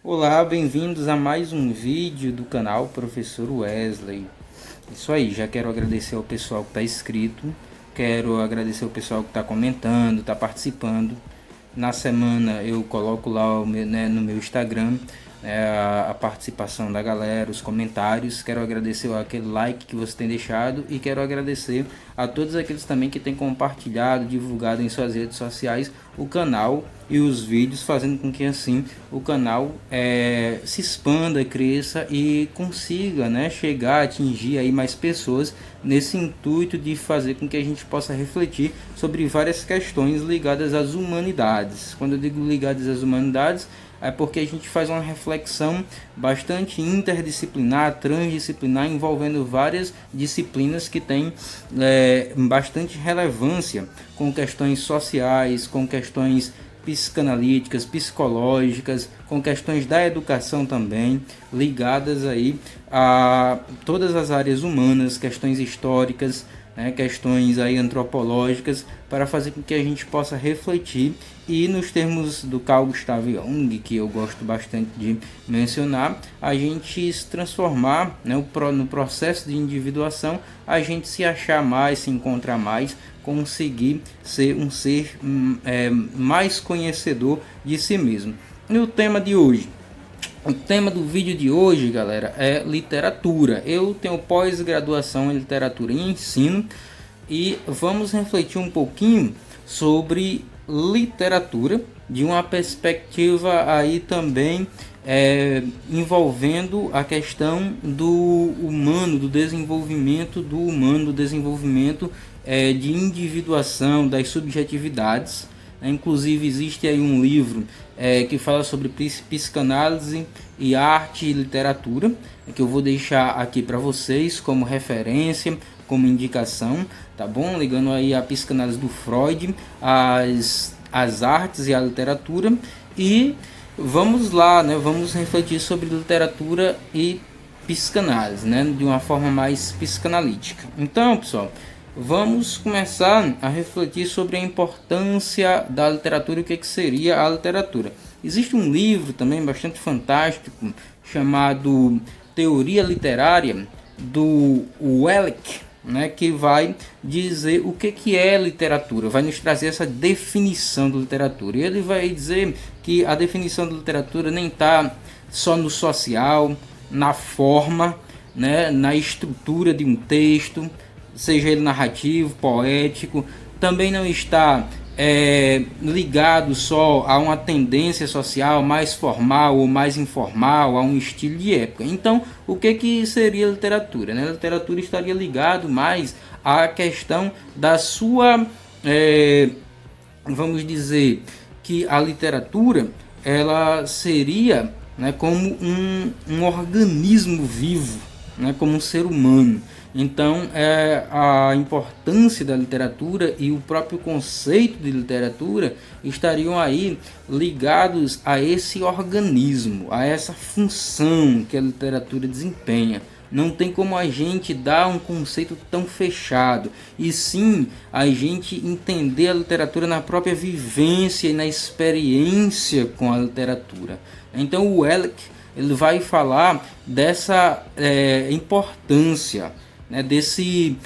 Olá, bem-vindos a mais um vídeo do canal Professor Wesley. Isso aí, já quero agradecer ao pessoal que está inscrito, quero agradecer ao pessoal que está comentando, está participando. Na semana eu coloco lá no meu Instagram a participação da galera, os comentários. Quero agradecer aquele like que você tem deixado e quero agradecer a todos aqueles também que têm compartilhado, divulgado em suas redes sociais o canal e os vídeos, fazendo com que assim o canal se expanda, cresça e consiga, né, chegar, atingir aí mais pessoas, nesse intuito de fazer com que a gente possa refletir sobre várias questões ligadas às humanidades. Quando eu digo ligadas às humanidades, é porque a gente faz uma reflexão bastante interdisciplinar, transdisciplinar, envolvendo várias disciplinas que têm bastante relevância com questões sociais, com questões psicanalíticas, psicológicas, com questões da educação também, ligadas aí a todas as áreas humanas, questões históricas, né, questões aí antropológicas, para fazer com que a gente possa refletir e, nos termos do Carl Gustav Jung, que eu gosto bastante de mencionar, a gente se transformar, né, no processo de individuação, a gente se achar mais, se encontrar mais, conseguir ser um ser mais conhecedor de si mesmo. E o tema de hoje? O tema do vídeo de hoje, galera, é literatura. Eu tenho pós-graduação em literatura e ensino e vamos refletir um pouquinho sobre literatura de uma perspectiva aí também envolvendo a questão do humano, do desenvolvimento do humano, do desenvolvimento de individuação das subjetividades. Inclusive existe aí um livro que fala sobre psicanálise e arte e literatura, que eu vou deixar aqui para vocês como referência, como indicação, tá bom? Ligando aí a psicanálise do Freud, as artes e a literatura. E vamos lá, né? Vamos refletir sobre literatura e psicanálise, né? De uma forma mais psicanalítica. Então, pessoal, vamos começar a refletir sobre a importância da literatura e o que seria a literatura. Existe um livro também bastante fantástico chamado Teoria Literária, do Welleck, né, que vai dizer o que é literatura, vai nos trazer essa definição de literatura. E ele vai dizer que a definição de literatura nem está só no social, na forma, né, na estrutura de um texto, seja ele narrativo, poético, também não está ligado só a uma tendência social mais formal ou mais informal, a um estilo de época. Então, o que seria literatura, né? A literatura estaria ligado mais à questão da sua, vamos dizer que a literatura ela seria, né, como um organismo vivo, né, como um ser humano. Então, a importância da literatura e o próprio conceito de literatura estariam aí ligados a esse organismo, a essa função que a literatura desempenha. Não tem como a gente dar um conceito tão fechado, e sim a gente entender a literatura na própria vivência e na experiência com a literatura. Então, o Welleck ele vai falar dessa importância, né, desse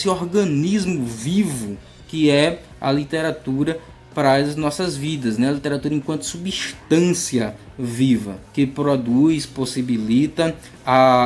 organismo vivo que é a literatura para as nossas vidas, né? A literatura enquanto substância viva que produz, possibilita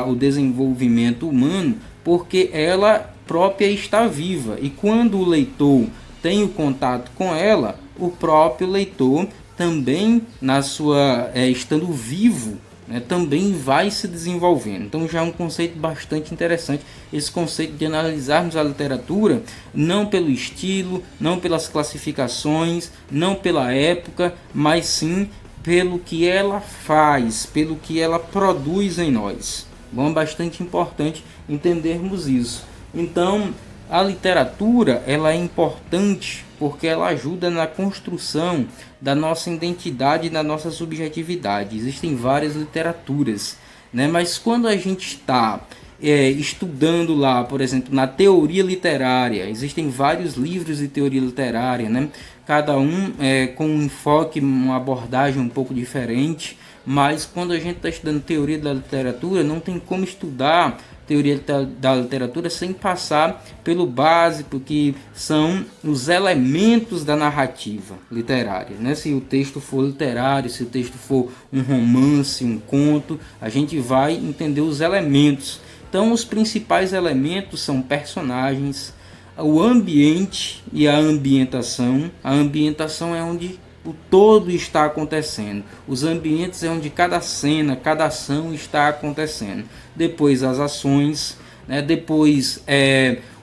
o desenvolvimento humano, porque ela própria está viva, e quando o leitor tem o contato com ela, o próprio leitor também, na sua estando vivo, né, também vai se desenvolvendo. Então já é um conceito bastante interessante, esse conceito de analisarmos a literatura não pelo estilo, não pelas classificações, não pela época, mas sim pelo que ela faz, pelo que ela produz em nós. Bom, é bastante importante entendermos isso. Então, a literatura ela é importante porque ela ajuda na construção da nossa identidade e da nossa subjetividade. Existem várias literaturas, né? Mas quando a gente está estudando lá, por exemplo, na teoria literária. Existem vários livros de teoria literária, né? Cada um com um enfoque, uma abordagem um pouco diferente, mas quando a gente está estudando teoria da literatura, não tem como estudar teoria da literatura sem passar pelo básico, que são os elementos da narrativa literária, né? Se o texto for literário, se o texto for um romance, um conto, a gente vai entender os elementos. Então, os principais elementos são personagens, o ambiente e a ambientação. A ambientação é onde o todo está acontecendo. Os ambientes é onde cada cena, cada ação está acontecendo. Depois as ações, né? Depois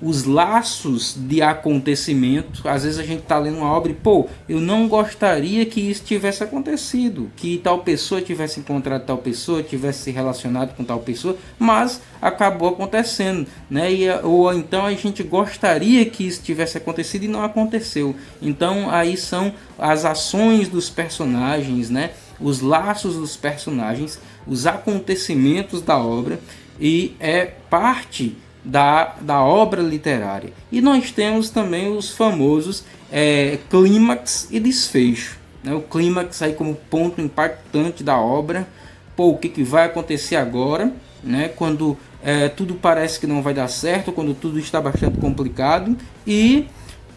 os laços de acontecimento. Às vezes a gente está lendo uma obra e, eu não gostaria que isso tivesse acontecido, que tal pessoa tivesse encontrado tal pessoa, tivesse se relacionado com tal pessoa, mas acabou acontecendo, né? Ou então a gente gostaria que isso tivesse acontecido e não aconteceu. Então aí são as ações dos personagens, né? Os laços dos personagens, os acontecimentos da obra, e é parte da obra literária. E nós temos também os famosos clímax e desfecho, né? O clímax aí como ponto impactante da obra. O que vai acontecer agora, né? Quando tudo parece que não vai dar certo, quando tudo está bastante complicado. E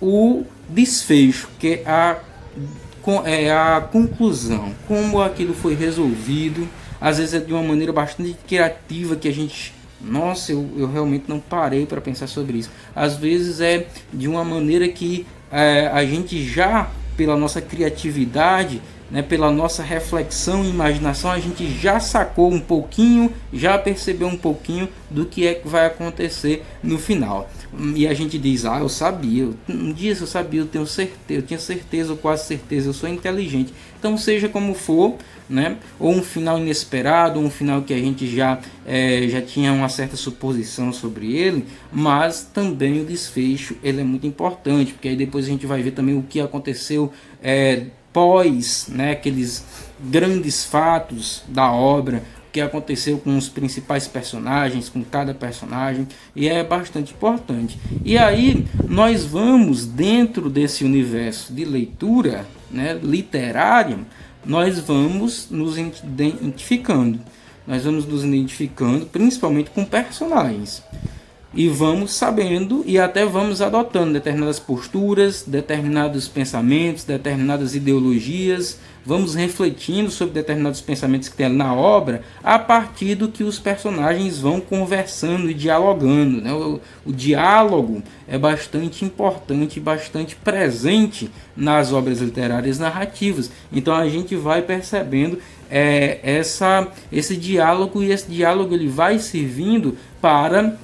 o desfecho, que é a conclusão, como aquilo foi resolvido. Às vezes é de uma maneira bastante criativa, que a gente... Nossa, eu realmente não parei para pensar sobre isso. Às vezes é de uma maneira que a gente já, pela nossa criatividade, né, pela nossa reflexão e imaginação, a gente já sacou um pouquinho, já percebeu um pouquinho do que é que vai acontecer no final. E a gente diz, eu sabia, um dia eu sabia, eu tenho certeza, eu tinha certeza, ou quase certeza, eu sou inteligente. Então, seja como for, né, ou um final inesperado, ou um final que a gente já tinha uma certa suposição sobre ele, mas também o desfecho ele é muito importante, porque aí depois a gente vai ver também o que aconteceu pós, né, aqueles grandes fatos da obra, o que aconteceu com os principais personagens, com cada personagem, e é bastante importante. E aí nós vamos, dentro desse universo de leitura, né, literária, nós vamos nos identificando. Nós vamos nos identificando principalmente com personagens. E vamos sabendo e até vamos adotando determinadas posturas, determinados pensamentos, determinadas ideologias. Vamos refletindo sobre determinados pensamentos que tem na obra, a partir do que os personagens vão conversando e dialogando, né? O diálogo é bastante importante, bastante presente nas obras literárias narrativas. Então a gente vai percebendo esse diálogo, e esse diálogo ele vai servindo para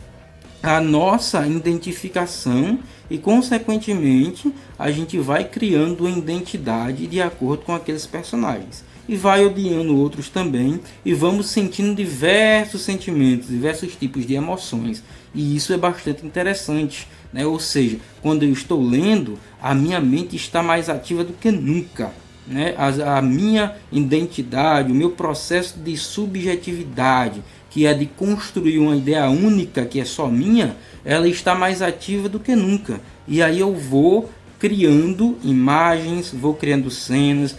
a nossa identificação, e consequentemente a gente vai criando uma identidade de acordo com aqueles personagens, e vai odiando outros também, e vamos sentindo diversos sentimentos, diversos tipos de emoções, e isso é bastante interessante, né? Ou seja, quando eu estou lendo, a minha mente está mais ativa do que nunca, né? A minha identidade, o meu processo de subjetividade, que é de construir uma ideia única, que é só minha, ela está mais ativa do que nunca. E aí eu vou criando imagens, vou criando cenas,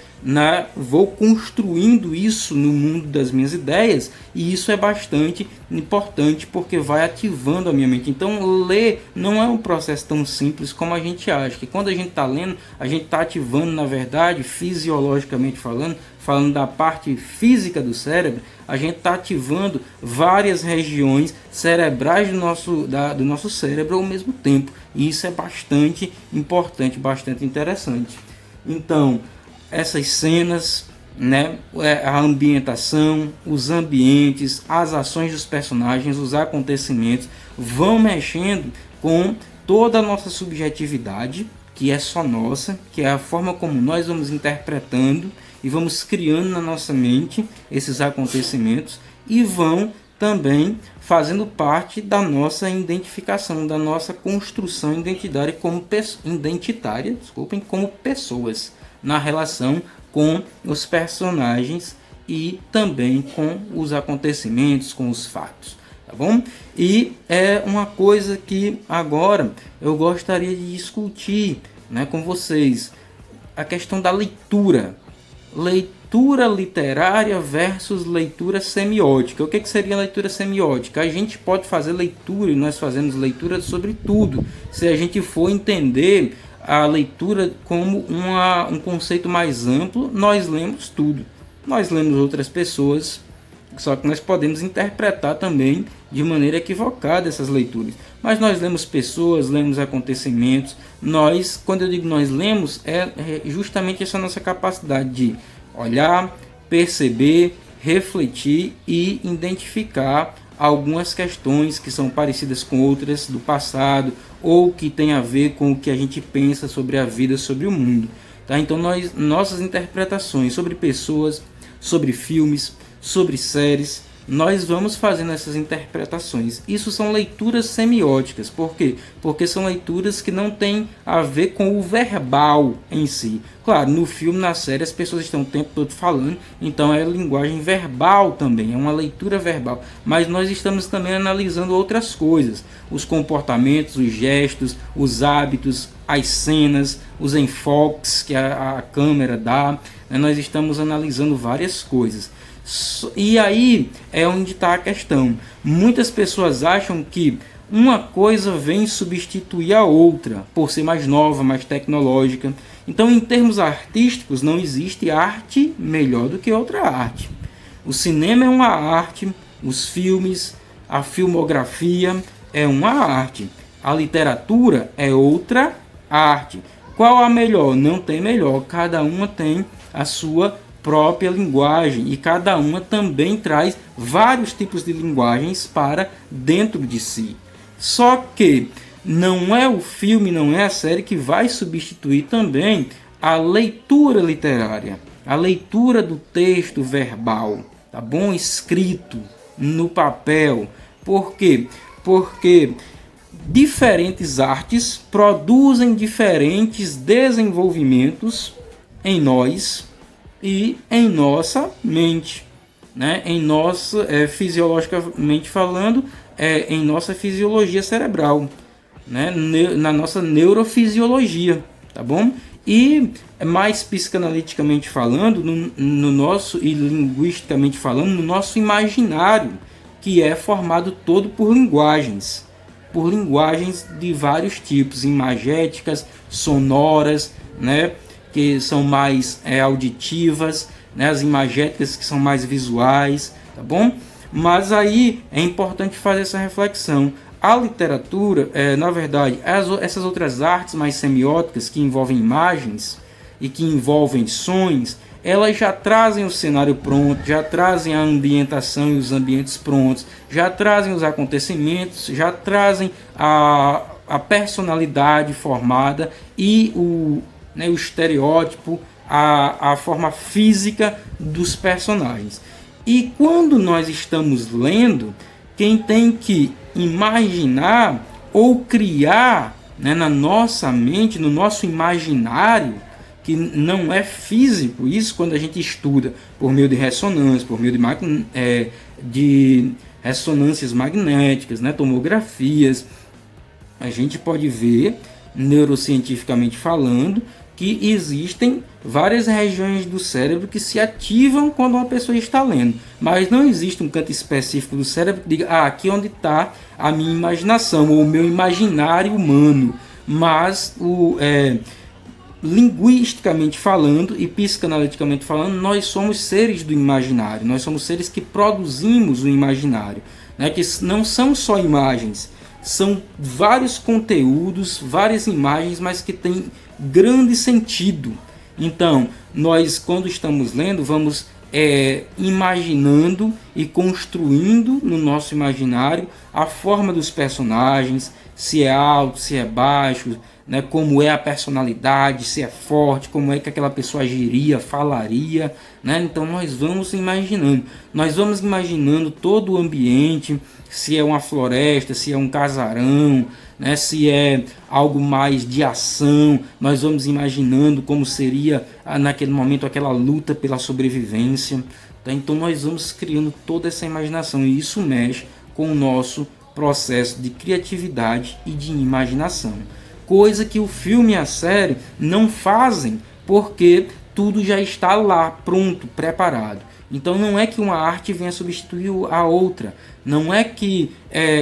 vou construindo isso no mundo das minhas ideias, e isso é bastante importante porque vai ativando a minha mente. Então ler não é um processo tão simples como a gente acha, que quando a gente está lendo, a gente está ativando, na verdade, fisiologicamente falando da parte física do cérebro, a gente está ativando várias regiões cerebrais do nosso cérebro ao mesmo tempo. E isso é bastante importante, bastante interessante. Então, essas cenas, né, a ambientação, os ambientes, as ações dos personagens, os acontecimentos, vão mexendo com toda a nossa subjetividade, que é só nossa, que é a forma como nós vamos interpretando e vamos criando na nossa mente esses acontecimentos, e vão também fazendo parte da nossa identificação, da nossa construção identitária como pessoas, na relação com os personagens e também com os acontecimentos, com os fatos. tá bom? E é uma coisa que agora eu gostaria de discutir, né, com vocês, a questão da leitura. Leitura literária versus leitura semiótica. O que seria leitura semiótica? A gente pode fazer leitura, e nós fazemos leitura sobre tudo, se a gente for entender a leitura como um conceito mais amplo. Nós lemos tudo, nós lemos outras pessoas, só que nós podemos interpretar também de maneira equivocada essas leituras. Mas nós lemos pessoas, lemos acontecimentos. Nós, quando eu digo nós lemos, é justamente essa nossa capacidade de olhar, perceber, refletir e identificar algumas questões que são parecidas com outras do passado ou que tem a ver com o que a gente pensa sobre a vida, sobre o mundo. Tá? Então nossas interpretações sobre pessoas, sobre filmes, sobre séries, nós vamos fazendo essas interpretações. Isso são leituras semióticas. Por quê? Porque são leituras que não têm a ver com o verbal em si. Claro, no filme, na série, as pessoas estão o tempo todo falando, então é linguagem verbal também, é uma leitura verbal. Mas nós estamos também analisando outras coisas, os comportamentos, os gestos, os hábitos, as cenas, os enfoques que a câmera dá, né? Nós estamos analisando várias coisas. E aí é onde está a questão. Muitas pessoas acham que uma coisa vem substituir a outra, por ser mais nova, mais tecnológica. Então, em termos artísticos, não existe arte melhor do que outra arte. O cinema é uma arte, os filmes, a filmografia é uma arte, a literatura é outra arte. Qual a melhor? Não tem melhor, cada uma tem a sua própria linguagem e cada uma também traz vários tipos de linguagens para dentro de si. Só que não é o filme, não é a série que vai substituir também a leitura literária, a leitura do texto verbal, tá bom? Escrito no papel. Por quê? Porque diferentes artes produzem diferentes desenvolvimentos em nós e em nossa mente, né? Em nossa, fisiologicamente falando, em nossa fisiologia cerebral, né? Na nossa neurofisiologia, tá bom? E mais psicanaliticamente falando, no nosso, e linguisticamente falando, no nosso imaginário, que é formado todo por linguagens de vários tipos, imagéticas, sonoras, né? Que são mais auditivas, né? As imagéticas que são mais visuais, tá bom? Mas aí é importante fazer essa reflexão. A literatura, na verdade, essas outras artes mais semióticas que envolvem imagens e que envolvem sons, elas já trazem o cenário pronto, já trazem a ambientação e os ambientes prontos, já trazem os acontecimentos, já trazem a personalidade formada e o estereótipo, a forma física dos personagens. E quando nós estamos lendo, quem tem que imaginar ou criar, né, na nossa mente, no nosso imaginário, que não é físico, isso quando a gente estuda por meio de ressonância, por meio de ressonâncias magnéticas, né, tomografias, a gente pode ver, neurocientificamente falando, que existem várias regiões do cérebro que se ativam quando uma pessoa está lendo, mas não existe um canto específico do cérebro que diga, aqui é onde está a minha imaginação ou o meu imaginário humano. Mas linguisticamente falando e psicanaliticamente falando, nós somos seres do imaginário, nós somos seres que produzimos o imaginário, né? Que não são só imagens, são vários conteúdos, várias imagens, mas que têm grande sentido. Então, nós, quando estamos lendo, vamos imaginando e construindo no nosso imaginário a forma dos personagens, se é alto, se é baixo, né, como é a personalidade, se é forte, como é que aquela pessoa agiria, falaria, né? Então nós vamos imaginando todo o ambiente, se é uma floresta, se é um casarão, né, se é algo mais de ação, nós vamos imaginando como seria naquele momento aquela luta pela sobrevivência, tá? Então nós vamos criando toda essa imaginação e isso mexe com o nosso processo de criatividade e de imaginação. Coisa que o filme e a série não fazem, porque tudo já está lá, pronto, preparado. Então não é que uma arte venha substituir a outra. Não é que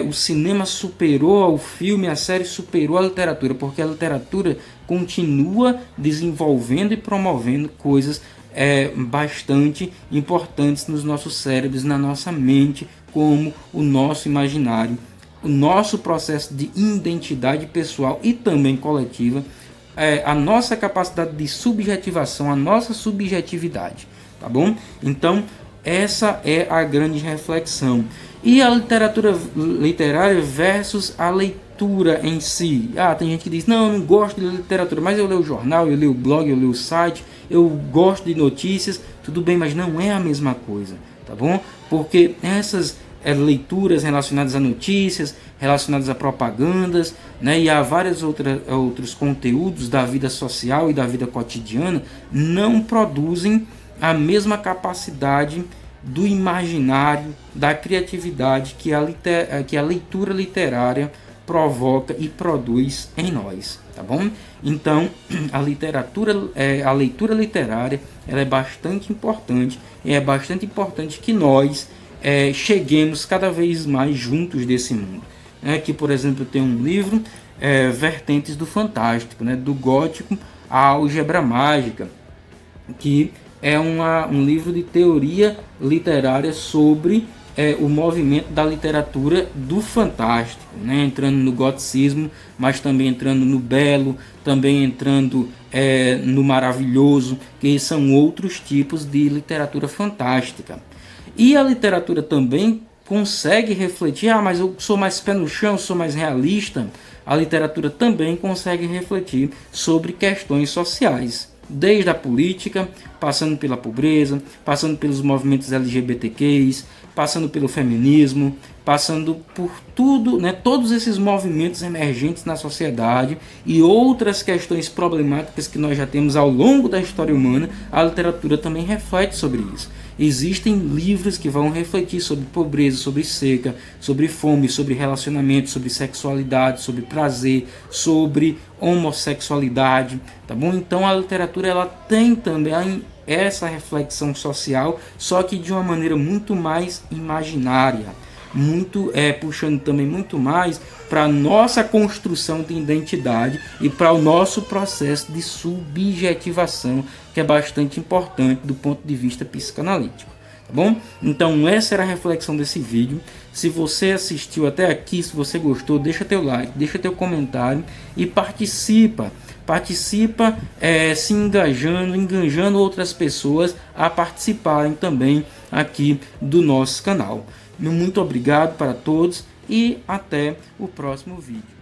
o cinema superou ao filme, a série superou a literatura, porque a literatura continua desenvolvendo e promovendo coisas bastante importantes nos nossos cérebros, na nossa mente, como o nosso imaginário, o nosso processo de identidade pessoal e também coletiva, a nossa capacidade de subjetivação, a nossa subjetividade, tá bom? Então, essa é a grande reflexão. E a literatura literária versus a leitura em si. Tem gente que diz, não, eu não gosto de literatura, mas eu leio o jornal, eu leio o blog, eu leio o site, eu gosto de notícias, tudo bem, mas não é a mesma coisa, tá bom? Porque essas leituras relacionadas a notícias, relacionadas a propagandas, né, e a vários outros conteúdos da vida social e da vida cotidiana, não produzem a mesma capacidade do imaginário, da criatividade que a leitura literária provoca e produz em nós, tá bom? Então, a leitura literária, ela é bastante importante, e é bastante importante que nós cheguemos cada vez mais juntos desse mundo. Aqui, por exemplo, tem um livro, Vertentes do Fantástico, né, do gótico à álgebra mágica, que é um livro de teoria literária sobre o movimento da literatura do fantástico, né? Entrando no goticismo, mas também entrando no belo, também entrando no maravilhoso, que são outros tipos de literatura fantástica. E a literatura também consegue refletir, mas eu sou mais pé no chão, sou mais realista. A literatura também consegue refletir sobre questões sociais, desde a política, passando pela pobreza, passando pelos movimentos LGBTQs, passando pelo feminismo, passando por tudo, né, todos esses movimentos emergentes na sociedade e outras questões problemáticas que nós já temos ao longo da história humana. A literatura também reflete sobre isso. Existem livros que vão refletir sobre pobreza, sobre seca, sobre fome, sobre relacionamento, sobre sexualidade, sobre prazer, sobre homossexualidade, tá bom? Então a literatura, ela tem também essa reflexão social, só que de uma maneira muito mais imaginária, muito puxando também muito mais para a nossa construção de identidade e para o nosso processo de subjetivação, que é bastante importante do ponto de vista psicanalítico, tá bom? Então essa era a reflexão desse vídeo. Se você assistiu até aqui, se você gostou, deixa teu like, deixa teu comentário e participa se engajando outras pessoas a participarem também aqui do nosso canal. Muito obrigado para todos e até o próximo vídeo.